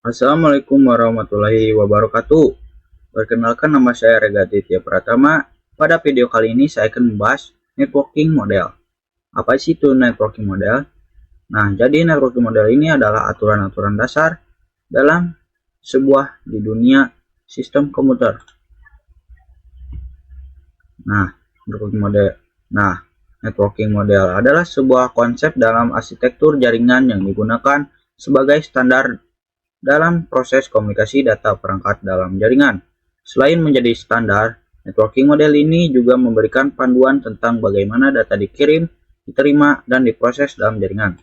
Assalamualaikum warahmatullahi wabarakatuh. Perkenalkan, nama saya Rega Ditya Pratama. Pada video kali ini saya akan membahas networking model. Apa sih itu networking model? Nah, jadi networking model ini adalah aturan-aturan dasar dalam sebuah di dunia sistem komputer. Nah, networking model. Nah, networking model adalah sebuah konsep dalam arsitektur jaringan yang digunakan sebagai standar dalam proses komunikasi data perangkat dalam jaringan. Selain menjadi standar, networking model ini juga memberikan panduan tentang bagaimana data dikirim, diterima, dan diproses dalam jaringan.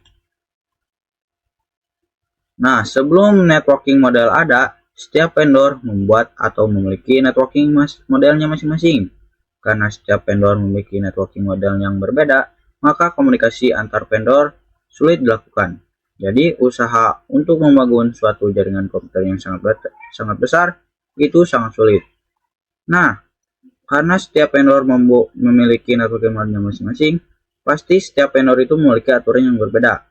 Nah, sebelum networking model ada, setiap vendor membuat atau memiliki networking modelnya masing-masing. Karena setiap vendor memiliki networking model yang berbeda, maka komunikasi antar vendor sulit dilakukan. Jadi, usaha untuk membangun suatu jaringan komputer yang sangat besar itu sangat sulit. Nah, karena setiap vendor memiliki networking modelnya masing-masing, pasti setiap vendor itu memiliki aturan yang berbeda.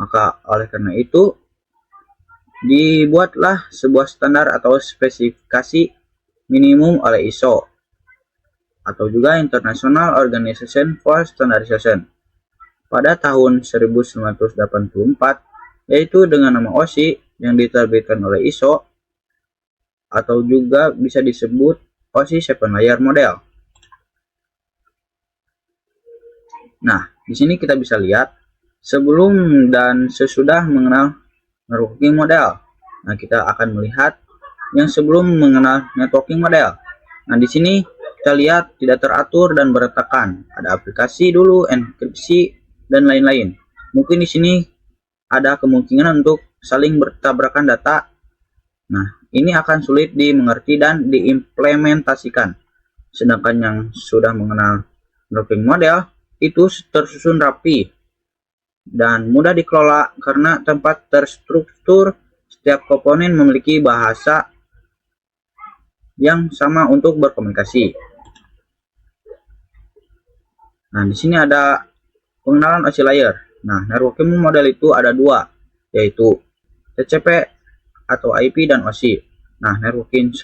Maka oleh karena itu, dibuatlah sebuah standar atau spesifikasi minimum oleh ISO atau juga International Organization for Standardization pada tahun 1984, yaitu dengan nama OSI yang diterbitkan oleh ISO atau juga bisa disebut OSI 7 Layer Model. Nah, di sini kita bisa lihat sebelum dan sesudah mengenal networking model. Nah, kita akan melihat yang sebelum mengenal networking model. Nah, di sini kita lihat tidak teratur dan berantakan. Ada aplikasi dulu, enkripsi, dan lain-lain. Mungkin di sini ada kemungkinan untuk saling bertabrakan data. Nah, ini akan sulit dimengerti dan diimplementasikan. Sedangkan yang sudah mengenal networking model itu tersusun rapi dan mudah dikelola karena tempat terstruktur. Setiap komponen memiliki bahasa yang sama untuk berkomunikasi. Nah, di sini ada pengenalan OSI layer. Nah, networking model itu ada dua, yaitu TCP atau IP dan OSI. Nah, networking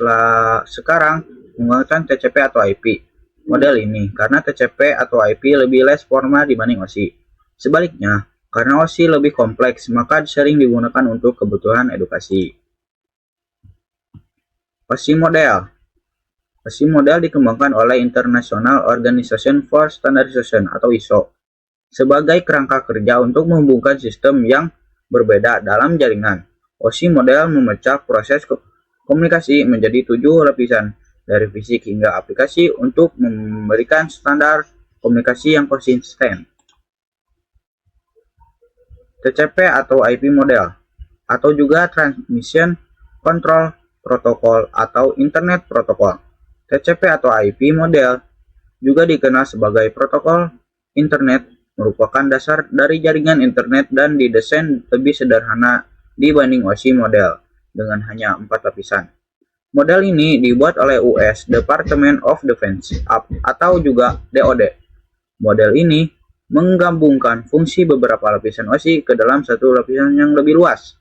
sekarang menggunakan TCP atau IP model ini karena TCP atau IP lebih less formal dibanding OSI. Sebaliknya, karena OSI lebih kompleks, maka sering digunakan untuk kebutuhan edukasi. OSI model. OSI model dikembangkan oleh International Organization for Standardization atau ISO sebagai kerangka kerja untuk menghubungkan sistem yang berbeda dalam jaringan. OSI model memecah proses komunikasi menjadi 7 lapisan dari fisik hingga aplikasi untuk memberikan standar komunikasi yang konsisten. TCP atau IP model atau juga Transmission Control Protocol atau Internet Protocol. TCP atau IP model juga dikenal sebagai protokol internet, merupakan dasar dari jaringan internet dan didesain lebih sederhana dibanding OSI model dengan hanya 4 lapisan. Model ini dibuat oleh US Department of Defense atau juga DoD. Model ini menggabungkan fungsi beberapa lapisan OSI ke dalam satu lapisan yang lebih luas.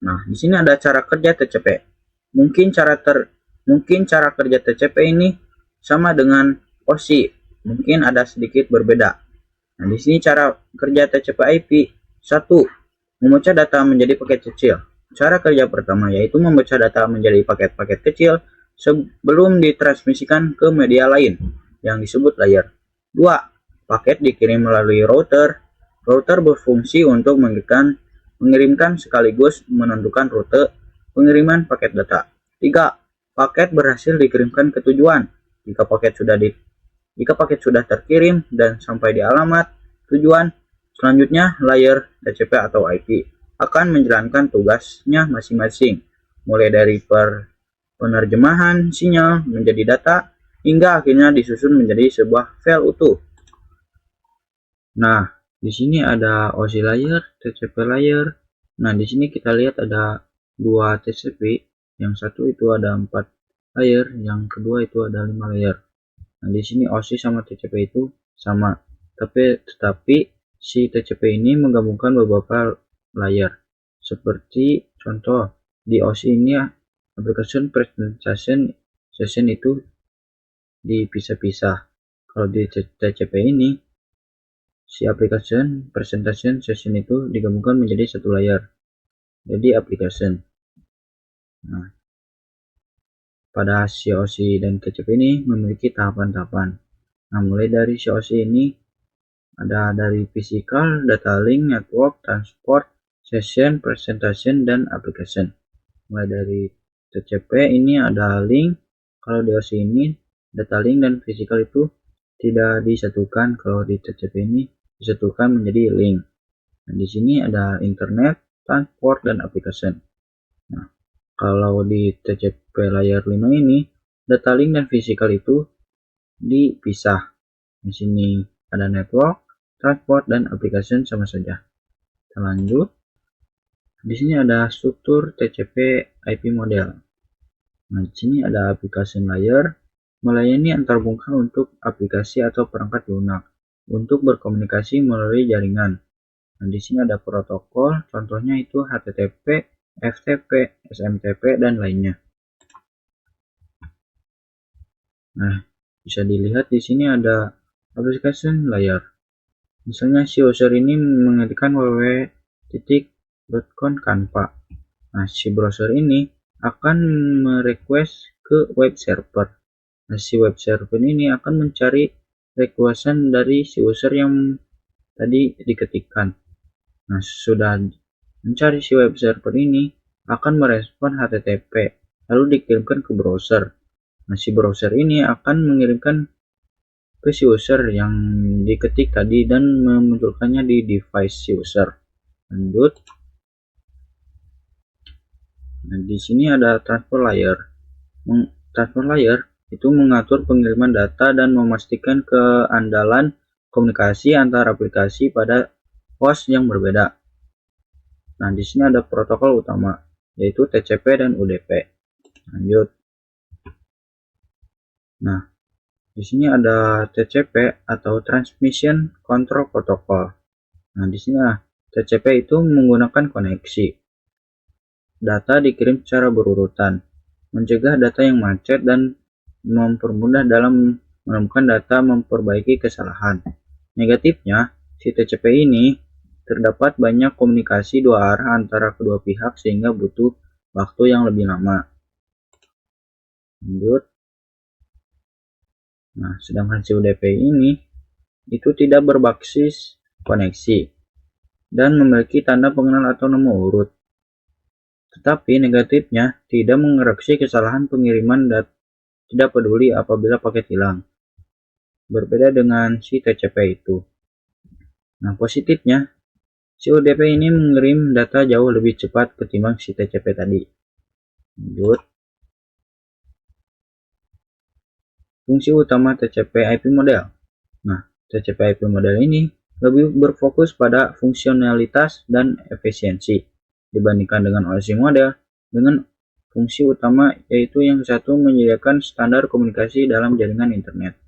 Nah, di sini ada cara kerja TCP. Mungkin cara kerja TCP ini sama dengan OSI, mungkin ada sedikit berbeda. Nah, di sini cara kerja TCP/IP. 1. Memecah data menjadi paket kecil. Cara kerja pertama yaitu memecah data menjadi paket-paket kecil sebelum ditransmisikan ke media lain yang disebut layer. 2. Paket dikirim melalui router. Router berfungsi untuk mengirimkan sekaligus menentukan rute pengiriman paket data. 3. Paket berhasil dikirimkan ke tujuan. Jika paket sudah terkirim dan sampai di alamat tujuan, selanjutnya layer TCP atau IP akan menjalankan tugasnya masing-masing, mulai dari penerjemahan sinyal menjadi data hingga akhirnya disusun menjadi sebuah file utuh. Nah, di sini ada OSI layer, TCP layer. Nah, di sini kita lihat ada 2 TCP, yang satu itu ada 4 layer, yang kedua itu ada 5 layer. Nah, di sini OSI sama TCP itu sama, tetapi si TCP ini menggabungkan beberapa layer. Seperti contoh di OS ini, application presentation session itu dipisah-pisah. Kalau di TCP ini, si application presentation session itu digabungkan menjadi satu layer, jadi application. Nah, pada COC dan TCP ini memiliki tahapan-tahapan. Nah, mulai dari COC ini ada dari physical, data link, network, transport, session, presentation, dan application. Mulai dari TCP ini ada link. Kalau di OC ini data link dan physical itu tidak disatukan. Kalau di TCP ini disatukan menjadi link. Nah, di sini ada internet, transport, dan application. Nah, kalau di TCP layer 5 ini data link dan physical itu dipisah. Di sini ada network, transport, dan application sama saja. Kita lanjut. Di sini ada struktur TCP IP model. Nah, di sini ada application layer melayani antarmuka untuk aplikasi atau perangkat lunak untuk berkomunikasi melalui jaringan. Nah, di sini ada protokol, contohnya itu HTTP, FTP, SMTP, dan lainnya. Nah, bisa dilihat di sini ada application layer. Misalnya si user ini mengetikkan www.com Canva. Nah, si browser ini akan merequest ke web server. Nah, si web server ini akan mencari requestan dari si user yang tadi diketikkan. Nah, sudah mencari si web server ini akan merespon HTTP, lalu dikirimkan ke browser. Nah, si browser ini akan mengirimkan ke si user yang diketik tadi dan memunculkannya di device si user. Lanjut. Nah, di sini ada transfer layer. Transfer layer itu mengatur pengiriman data dan memastikan keandalan komunikasi antar aplikasi pada host yang berbeda. Nah, di sini ada protokol utama, yaitu TCP dan UDP. Lanjut. Nah, di sini ada TCP atau Transmission Control Protocol. Nah, di sini TCP itu menggunakan koneksi. Data dikirim secara berurutan, mencegah data yang macet dan mempermudah dalam menemukan data memperbaiki kesalahan. Negatifnya, si TCP ini terdapat banyak komunikasi dua arah antara kedua pihak sehingga butuh waktu yang lebih lama. Lanjut. Nah, sedangkan si UDP ini itu tidak berbasis koneksi dan memiliki tanda pengenal atau nomor urut. Tetapi negatifnya tidak mengoreksi kesalahan pengiriman dan tidak peduli apabila paket hilang. Berbeda dengan si TCP itu. Nah, positifnya si UDP ini mengirim data jauh lebih cepat ketimbang si TCP tadi. Lanjut. Fungsi utama TCP IP model. Nah, TCP IP model ini lebih berfokus pada fungsionalitas dan efisiensi dibandingkan dengan OSI model dengan fungsi utama yaitu yang satu menyediakan standar komunikasi dalam jaringan internet.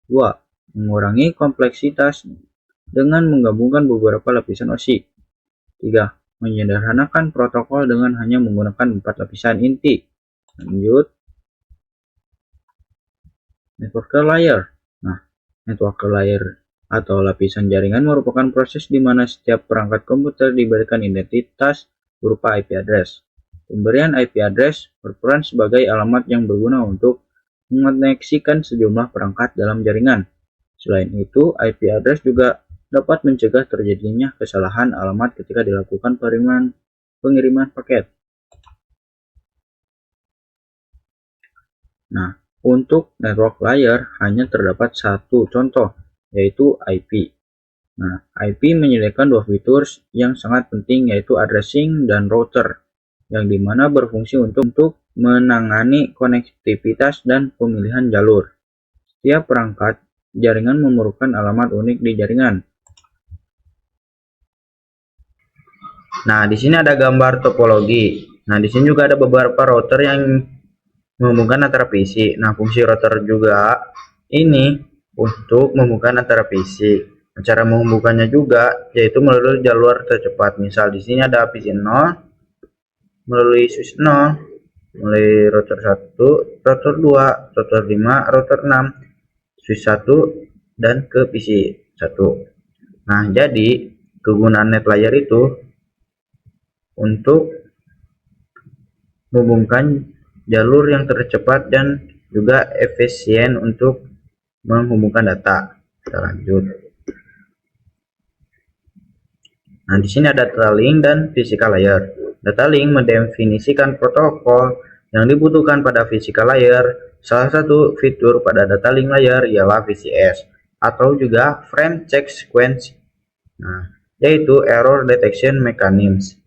2. Mengurangi kompleksitas dengan menggabungkan beberapa lapisan OSI. 3. Menyederhanakan protokol dengan hanya menggunakan 4 lapisan inti. Lanjut. Network layer. Nah, network layer atau lapisan jaringan merupakan proses di mana setiap perangkat komputer diberikan identitas berupa IP address. Pemberian IP address berperan sebagai alamat yang berguna untuk mengoneksikan sejumlah perangkat dalam jaringan. Selain itu, IP address juga dapat mencegah terjadinya kesalahan alamat ketika dilakukan pengiriman paket. Nah, untuk network layer hanya terdapat satu contoh, yaitu IP. Nah, IP menyediakan dua fitur yang sangat penting, yaitu addressing dan router, yang dimana berfungsi untuk menangani konektivitas dan pemilihan jalur. Setiap perangkat jaringan memerlukan alamat unik di jaringan. Nah, di sini ada gambar topologi. Nah, di sini juga ada beberapa router yang menghubungkan antara PC. Nah, fungsi router juga ini untuk menghubungkan antara PC. Cara menghubungkannya juga yaitu melalui jalur tercepat. Misal di sini ada visi 0, melalui switch 0, melalui router 1, router 2, router 5, router 6, switch 1, dan ke PC 1. Nah, jadi kegunaan NetLayer itu untuk menghubungkan jalur yang tercepat dan juga efisien untuk menghubungkan data. Kita lanjut. Nah, di sini ada data link dan physical layer. Data link mendefinisikan protokol yang dibutuhkan pada physical layer. Salah satu fitur pada data link layer ialah VCS atau juga frame check sequence. Nah, yaitu error detection mechanism.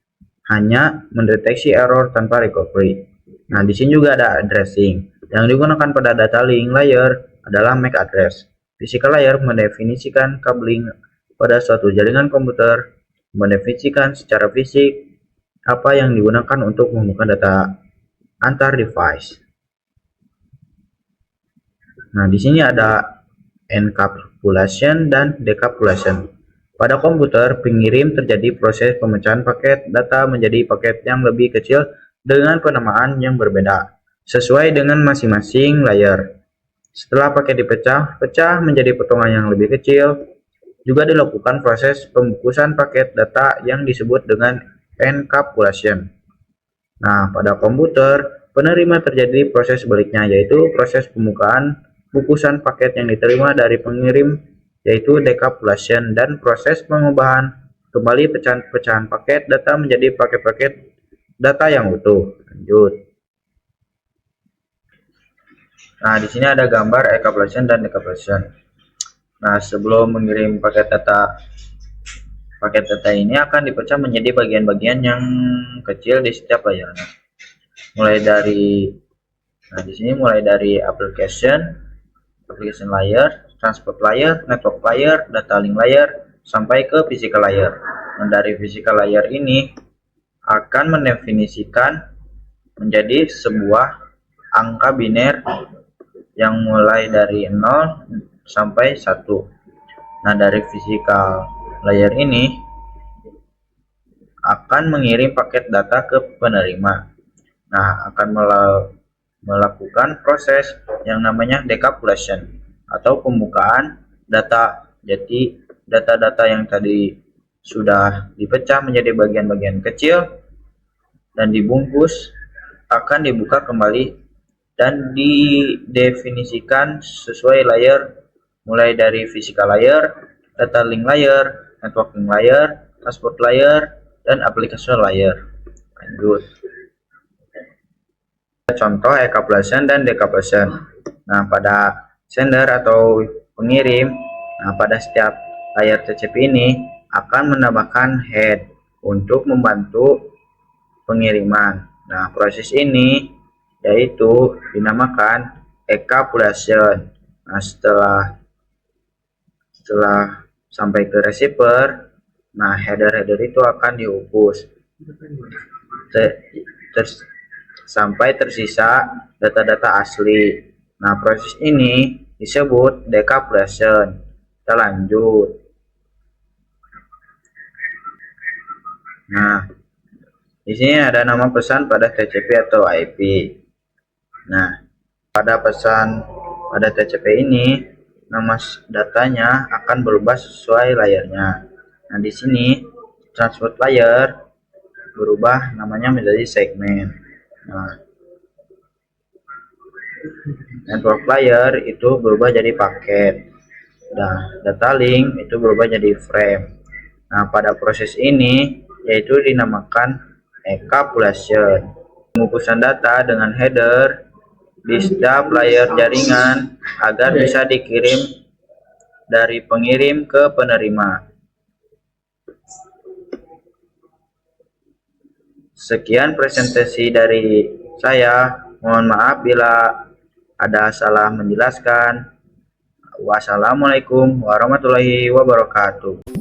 Hanya mendeteksi error tanpa recovery. Nah, di sini juga ada addressing. Yang digunakan pada data link layer adalah MAC address. Physical layer mendefinisikan cabling pada suatu jaringan komputer, mendefinisikan secara fisik apa yang digunakan untuk menghubungkan data antar device. Nah, di sini ada encapsulation dan decapsulation. Pada komputer pengirim terjadi proses pemecahan paket data menjadi paket yang lebih kecil dengan penamaan yang berbeda, sesuai dengan masing-masing layer. Setelah paket dipecah menjadi potongan yang lebih kecil, juga dilakukan proses pembungkusan paket data yang disebut dengan encapsulation. Nah, pada komputer penerima terjadi proses sebaliknya, yaitu proses pembukaan bungkusan paket yang diterima dari pengirim, yaitu decapsulation, dan proses pengubahan kembali pecahan-pecahan paket data menjadi paket-paket data yang utuh. Lanjut. Nah, di sini ada gambar encapsulation dan decapsulation. Nah, sebelum mengirim paket data ini akan dipecah menjadi bagian-bagian yang kecil di setiap layarnya. Nah, di sini mulai dari application layer, transport layer, network layer, data link layer, sampai ke physical layer. Nah, dari physical layer ini akan mendefinisikan menjadi sebuah angka biner yang mulai dari 0 sampai 1. Nah, dari physical layer ini akan mengirim paket data ke penerima. Nah, akan melakukan proses yang namanya decapsulation atau pembukaan data. Jadi data-data yang tadi sudah dipecah menjadi bagian-bagian kecil dan dibungkus akan dibuka kembali dan didefinisikan sesuai layer, mulai dari physical layer, data link layer, networking layer, transport layer, dan application layer. Lanjut. Contoh encapsulation dan decapsulation. Nah, pada sender atau pengirim, nah pada setiap layar TCP ini akan menambahkan head untuk membantu pengiriman. Nah, proses ini yaitu dinamakan encapsulation. Nah, setelah sampai ke receiver, nah header itu akan dihapus sampai tersisa data-data asli. Nah, proses ini disebut decapsulation. Kita lanjut. Nah, di sini ada nama pesan pada TCP atau IP. Nah, pada pesan pada TCP ini nama datanya akan berubah sesuai layarnya. Nah, di sini transport layer berubah namanya menjadi segmen. Nah, network layer itu berubah jadi paket. Nah, data link itu berubah jadi frame. Nah, pada proses ini yaitu dinamakan encapsulation. Pembungkusan data dengan header di setiap layar jaringan agar bisa dikirim dari pengirim ke penerima. Sekian presentasi dari saya. Mohon maaf bila ada salah menjelaskan. Wassalamualaikum warahmatullahi wabarakatuh.